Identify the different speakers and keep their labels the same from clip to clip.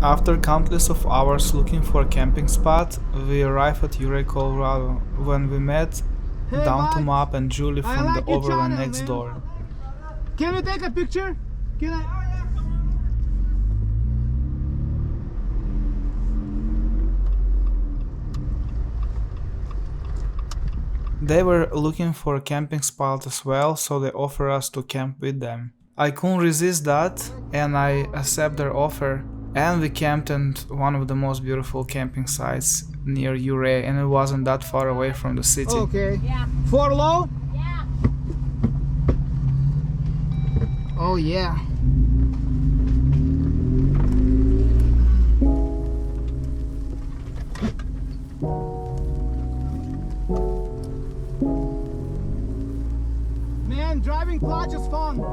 Speaker 1: After countless of hours looking for a camping spot, we arrived at Ouray, Colorado, when we met Down2Mob and Julie from the Overland-Nextdoor.
Speaker 2: Can we take a picture? Can I?
Speaker 1: They were looking for a camping spot as well, so they offered us to camp with them. I couldn't resist that, and I accepted their offer. And we camped in one of the most beautiful camping sites near Ouray, and it wasn't that far away from the city.
Speaker 2: Okay. Yeah. 4 low? Yeah. Oh yeah. Man, driving clutch is fun.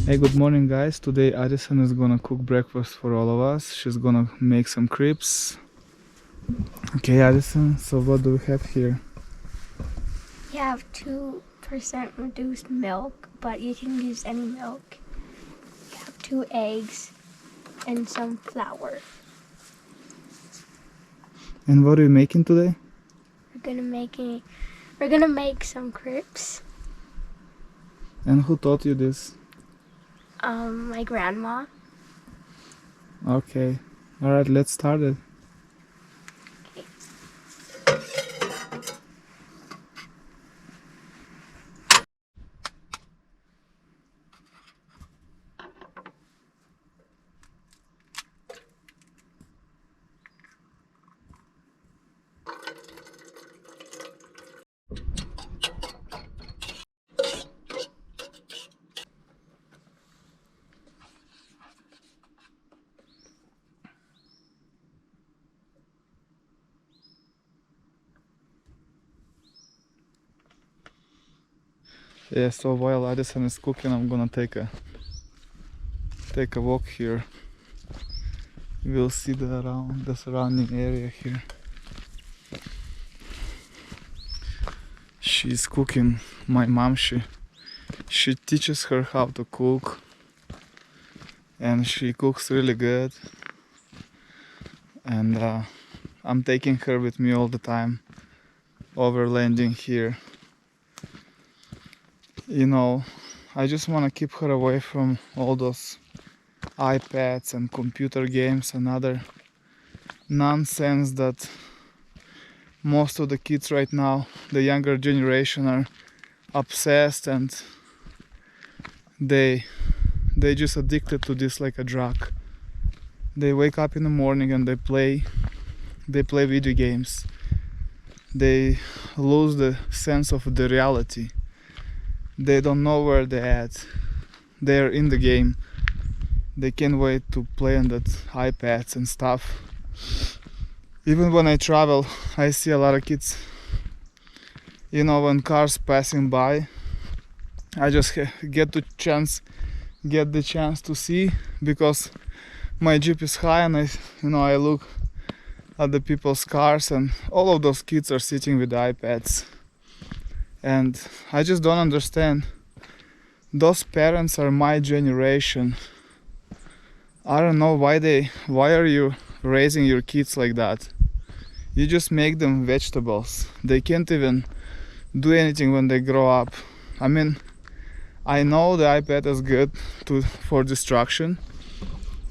Speaker 1: Hey, good morning guys. Today Addison is gonna cook breakfast for all of us. She's gonna make some crepes. Okay Addison, so what do we have here?
Speaker 3: You have 2% reduced milk, but you can use any milk. You have 2 eggs and some flour.
Speaker 1: And what are you making today?
Speaker 3: We're gonna make some crepes.
Speaker 1: And who taught you this?
Speaker 3: My grandma.
Speaker 1: Okay. Alright, let's start it. Yeah, so while Addison is cooking, I'm gonna take a walk here. We'll see the surrounding area here. She's cooking. My mom, she teaches her how to cook, and she cooks really good. And I'm taking her with me all the time, overlanding here. You know, I just want to keep her away from all those iPads and computer games and other nonsense that most of the kids right now, the younger generation, are obsessed, and they just addicted to this like a drug. They wake up in the morning and they play video games. They lose the sense of the reality. They don't know where they're at. They're in the game. They can't wait to play on that iPads and stuff. Even when I travel, I see a lot of kids. You know, when cars passing by, I just get the chance to see, because my Jeep is high and I look at the people's cars and all of those kids are sitting with iPads. And I just don't understand. Those parents are my generation. I don't know why are you raising your kids like that? You just make them vegetables. They can't even do anything when they grow up. I mean, I know the iPad is good for distraction,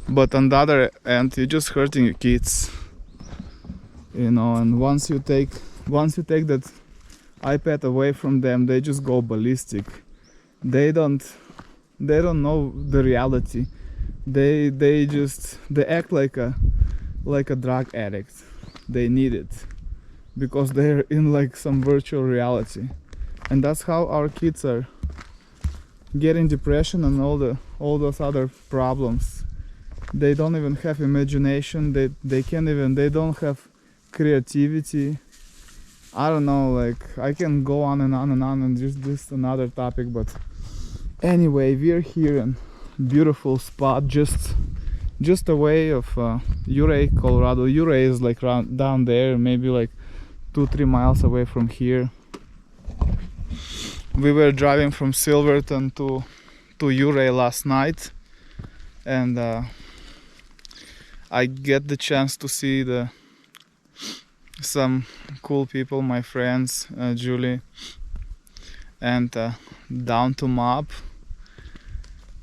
Speaker 1: but on the other end, you're just hurting your kids. You know, and once you take that iPad away from them, they just go ballistic. They don't know the reality. They act like a drug addict. They need it because they're in like some virtual reality, and that's how our kids are getting depression and all those other problems. They don't even have imagination. They don't have creativity. I don't know, like I can go on and on and on, and just another topic, but anyway, we're here in beautiful spot just away of Ouray, Colorado. Ouray is like down there, maybe like 2-3 miles away from here. We were driving from Silverton to Ouray last night, and I get the chance to see some cool people, my friends, Julie and Down2Mob.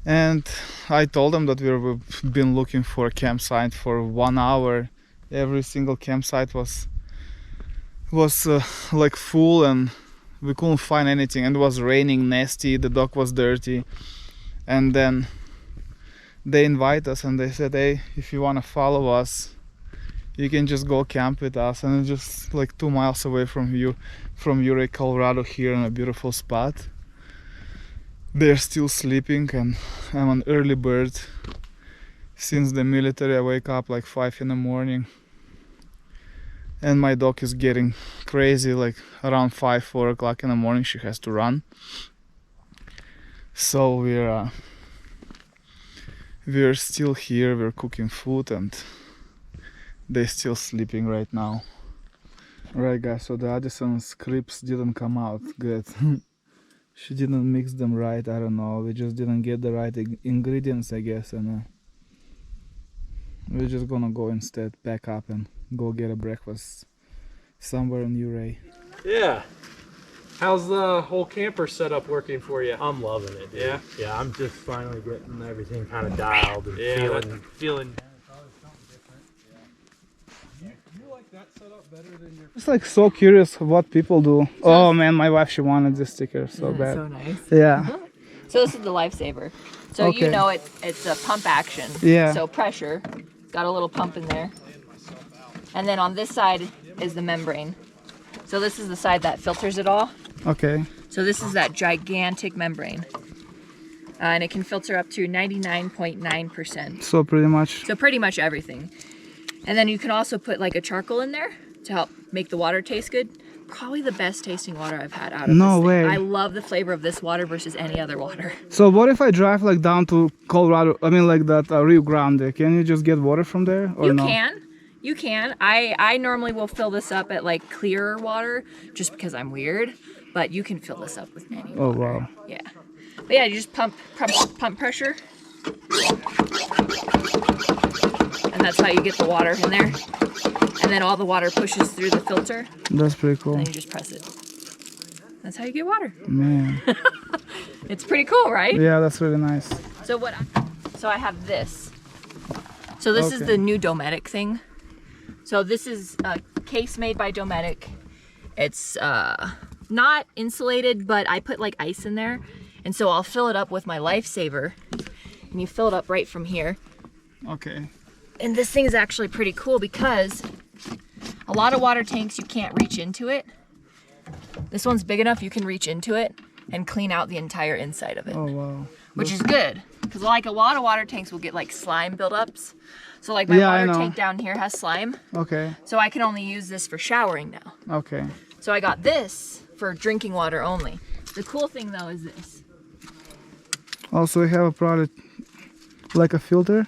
Speaker 1: And I told them that we've been looking for a campsite for 1 hour. Every single campsite was like full, and we couldn't find anything, and it was raining nasty, the dock was dirty. And then they invite us and they said, hey, if you want to follow us, you can just go camp with us. And it's just like 2 miles away from Ouray, Colorado, here in a beautiful spot. They're still sleeping and I'm an early bird. Since the military, I wake up like 5 in the morning. And my dog is getting crazy, like around 4 o'clock in the morning she has to run. So we're still here, we're cooking food, and they're still sleeping right now. Right guys, so the Addison's crisps didn't come out good. She didn't mix them right, I don't know, we just didn't get the right ingredients, I guess, and we're just gonna go instead, pack up and go get a breakfast somewhere in Ouray.
Speaker 4: Yeah. How's the whole camper setup working for you?
Speaker 5: I'm loving it, dude.
Speaker 4: Yeah?
Speaker 5: Yeah, I'm just finally getting everything kind of dialed and feeling.
Speaker 4: You like that setup better than your...
Speaker 1: Just like so curious what people do. Oh man, my wife, she wanted this sticker so bad.
Speaker 6: So nice.
Speaker 1: Yeah.
Speaker 6: So this is the lifesaver. So
Speaker 1: Okay.
Speaker 6: you know it's a pump action.
Speaker 1: Yeah.
Speaker 6: So pressure. It's got a little pump in there. And then on this side is the membrane. So this is the side that filters it all.
Speaker 1: Okay.
Speaker 6: So this is that gigantic membrane. And it can filter up to 99.9%.
Speaker 1: So pretty much.
Speaker 6: So pretty much everything. And then you can also put like a charcoal in there to help make the water taste good. Probably the best tasting water I've had out of
Speaker 1: No
Speaker 6: this thing.
Speaker 1: way.
Speaker 6: I love the flavor of this water versus any other water.
Speaker 1: So what if I drive like down to Colorado, I mean like that Rio Grande, can you just get water from there or
Speaker 6: You
Speaker 1: no?
Speaker 6: can. You can. I normally will fill this up at like clearer water just because I'm weird, but you can fill this up with any
Speaker 1: Oh
Speaker 6: water.
Speaker 1: wow.
Speaker 6: Yeah. But yeah, you just pump pressure. And that's how you get the water in there. And then all the water pushes through the filter.
Speaker 1: That's pretty cool.
Speaker 6: And then you just press it. That's how you get water.
Speaker 1: Man.
Speaker 6: It's pretty cool, right?
Speaker 1: Yeah, that's really nice.
Speaker 6: So I have this. So this is
Speaker 1: Okay.
Speaker 6: the new Dometic thing. So this is a case made by Dometic. It's not insulated, but I put like ice in there. And so I'll fill it up with my lifesaver. And you fill it up right from here.
Speaker 1: Okay.
Speaker 6: And this thing is actually pretty cool because a lot of water tanks, you can't reach into it. This one's big enough you can reach into it and clean out the entire inside of it.
Speaker 1: Oh wow.
Speaker 6: Which is good, because like a lot of water tanks will get like slime buildups. So like my
Speaker 1: Yeah, I
Speaker 6: water
Speaker 1: know.
Speaker 6: tank down here has slime.
Speaker 1: Okay.
Speaker 6: So I can only use this for showering now.
Speaker 1: Okay.
Speaker 6: So I got this for drinking water only. The cool thing though is this.
Speaker 1: Also, we have a product like a filter.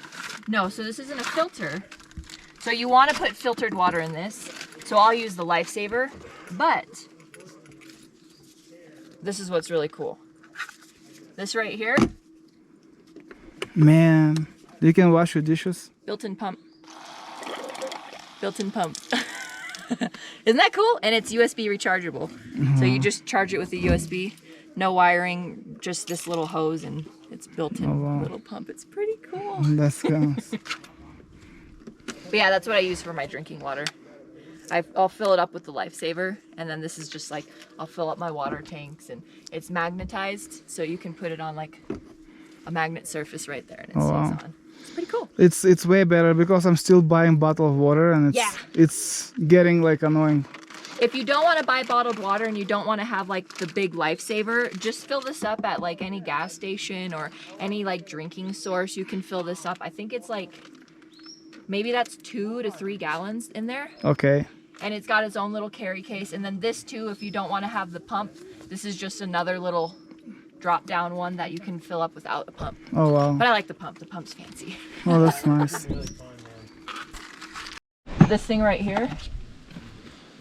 Speaker 6: No, so this isn't a filter. So you want to put filtered water in this. So I'll use the Lifesaver, but this is what's really cool. This right here,
Speaker 1: Man, you can wash your dishes.
Speaker 6: built-in pump. Built-in pump. Isn't that cool? And it's USB rechargeable. So you just charge it with the USB. No wiring, just this little hose and it's built-in little pump. It's pretty cool.
Speaker 1: That's good.
Speaker 6: But yeah, that's what I use for my drinking water. I'll fill it up with the Lifesaver, and then this is just like, I'll fill up my water tanks, and it's magnetized, so you can put it on like a magnet surface right there, and it stays on. It's pretty cool.
Speaker 1: It's way better because I'm still buying bottled water, and it's getting like annoying.
Speaker 6: If you don't want to buy bottled water and you don't want to have like the big Lifesaver, just fill this up at like any gas station or any like drinking source. You can fill this up. I think it's like, maybe that's 2 to 3 gallons in there.
Speaker 1: Okay.
Speaker 6: And it's got its own little carry case. And then this too, if you don't want to have the pump, this is just another little drop down one that you can fill up without a pump.
Speaker 1: Oh wow.
Speaker 6: But I like the pump. The pump's fancy.
Speaker 1: Oh, that's nice.
Speaker 6: This thing right here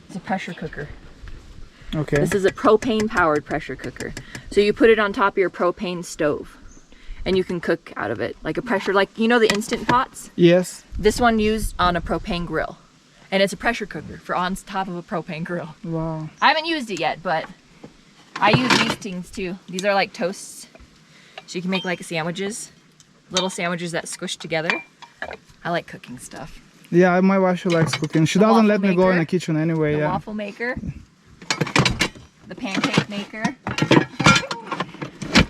Speaker 6: is a pressure cooker.
Speaker 1: Okay.
Speaker 6: This is a propane powered pressure cooker. So you put it on top of your propane stove and you can cook out of it like a pressure, like, you know, the Instant Pots?
Speaker 1: Yes.
Speaker 6: This one used on a propane grill. And it's a pressure cooker for on top of a propane grill.
Speaker 1: Wow.
Speaker 6: I haven't used it yet, but I use these things too. These are like toasts. So you can make like sandwiches, little sandwiches that squish together. I like cooking stuff.
Speaker 1: Yeah, my wife, she likes cooking. She
Speaker 6: The
Speaker 1: doesn't
Speaker 6: waffle
Speaker 1: let me go in
Speaker 6: maker.
Speaker 1: the kitchen anyway.
Speaker 6: The
Speaker 1: Yeah.
Speaker 6: waffle maker, the pancake maker.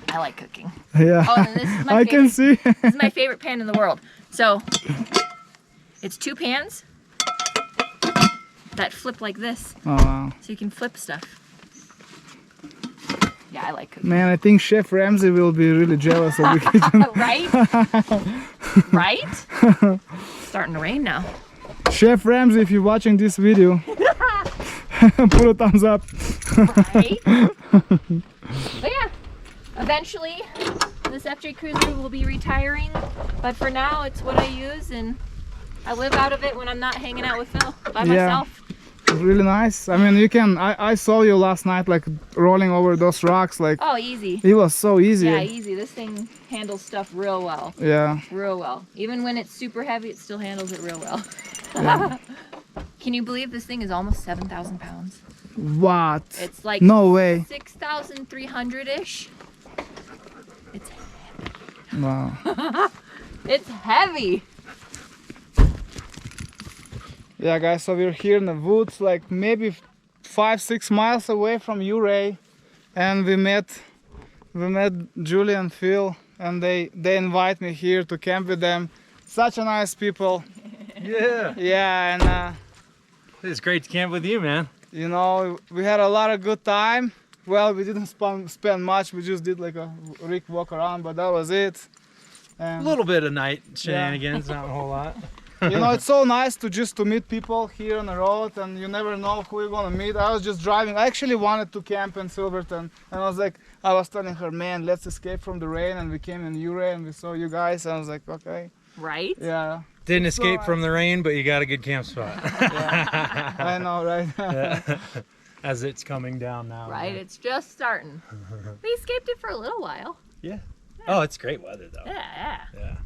Speaker 6: I like cooking.
Speaker 1: Yeah.
Speaker 6: Oh, and this is my
Speaker 1: I can see.
Speaker 6: This is my favorite pan in the world. So it's 2 pans that flip like this,
Speaker 1: Oh wow.
Speaker 6: so you can flip stuff. Yeah, I like cooking.
Speaker 1: Man, I think Chef Ramsay will be really jealous of the kitchen.
Speaker 6: Right? Right? Starting to rain now.
Speaker 1: Chef Ramsay, if you're watching this video, put a thumbs up.
Speaker 6: Right? But yeah, eventually this FJ Cruiser will be retiring, but for now it's what I use, and I live out of it when I'm not hanging out with Phil by myself.
Speaker 1: Really nice. I mean, you can. I saw you last night, like rolling over those rocks. Like
Speaker 6: Oh, easy.
Speaker 1: it was so easy.
Speaker 6: Yeah, easy. This thing handles stuff real well.
Speaker 1: Yeah.
Speaker 6: Real well. Even when it's super heavy, it still handles it real well.
Speaker 1: Yeah.
Speaker 6: Can you believe this thing is almost 7,000 pounds?
Speaker 1: What?
Speaker 6: It's like
Speaker 1: No way.
Speaker 6: 6,300-ish. It's
Speaker 1: Wow.
Speaker 6: It's heavy.
Speaker 1: Yeah, guys. So we're here in the woods, like maybe 5-6 miles away from Ouray, and we met Julie and Phil, and they invite me here to camp with them. Such a nice people.
Speaker 5: Yeah.
Speaker 1: Yeah, and
Speaker 5: It's great to camp with you, man.
Speaker 1: you know, we had a lot of good time. Well, we didn't spend much. We just did like a rig walk around, but that was it.
Speaker 5: A
Speaker 1: And
Speaker 5: little bit of night shenanigans, not a whole lot.
Speaker 1: you know, it's so nice to meet people here on the road, and you never know who you're gonna meet. I was just driving. I actually wanted to camp in Silverton, and I was telling her, man, let's escape from the rain, and we came in Ouray and we saw you guys, and I was like, okay,
Speaker 6: Right?
Speaker 1: yeah.
Speaker 5: Didn't
Speaker 1: It's
Speaker 5: escape
Speaker 1: so
Speaker 5: from the rain, but you got a good camp spot.
Speaker 1: I know, right?
Speaker 5: As it's coming down now.
Speaker 6: Right?
Speaker 5: man.
Speaker 6: It's just starting. We escaped it for a little while.
Speaker 5: Yeah. Oh, it's great weather though.
Speaker 6: Yeah.
Speaker 5: Yeah.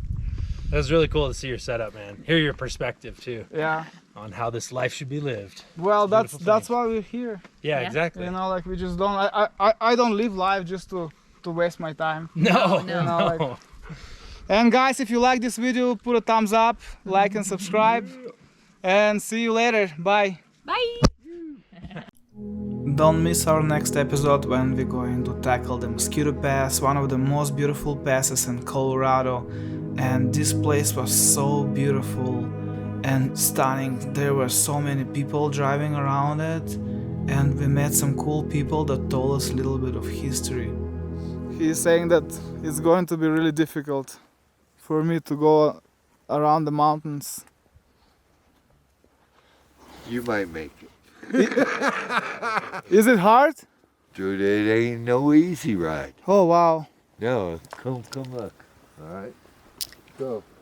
Speaker 5: That was really cool to see your setup, man. Hear your perspective too
Speaker 1: Yeah.
Speaker 5: on how this life should be lived.
Speaker 1: Well,
Speaker 5: Beautiful
Speaker 1: that's
Speaker 5: thing.
Speaker 1: why we're here.
Speaker 5: Yeah,
Speaker 6: Yeah.
Speaker 5: exactly.
Speaker 1: You know, like we just don't. I don't live life just to waste my time.
Speaker 5: No,
Speaker 6: No,
Speaker 1: no.
Speaker 5: no.
Speaker 1: And guys, if you like this video, put a thumbs up, like and subscribe, and see you later. Bye.
Speaker 6: Bye.
Speaker 1: Don't miss our next episode when we're going to tackle the Mosquito Pass, one of the most beautiful passes in Colorado. And this place was so beautiful and stunning. There were so many people driving around it, and we met some cool people that told us a little bit of history. He's saying that it's going to be really difficult for me to go around the mountains.
Speaker 7: You might make it.
Speaker 1: Is it hard?
Speaker 7: Dude, it ain't no easy ride.
Speaker 1: Oh wow.
Speaker 7: No, come look. All right, go.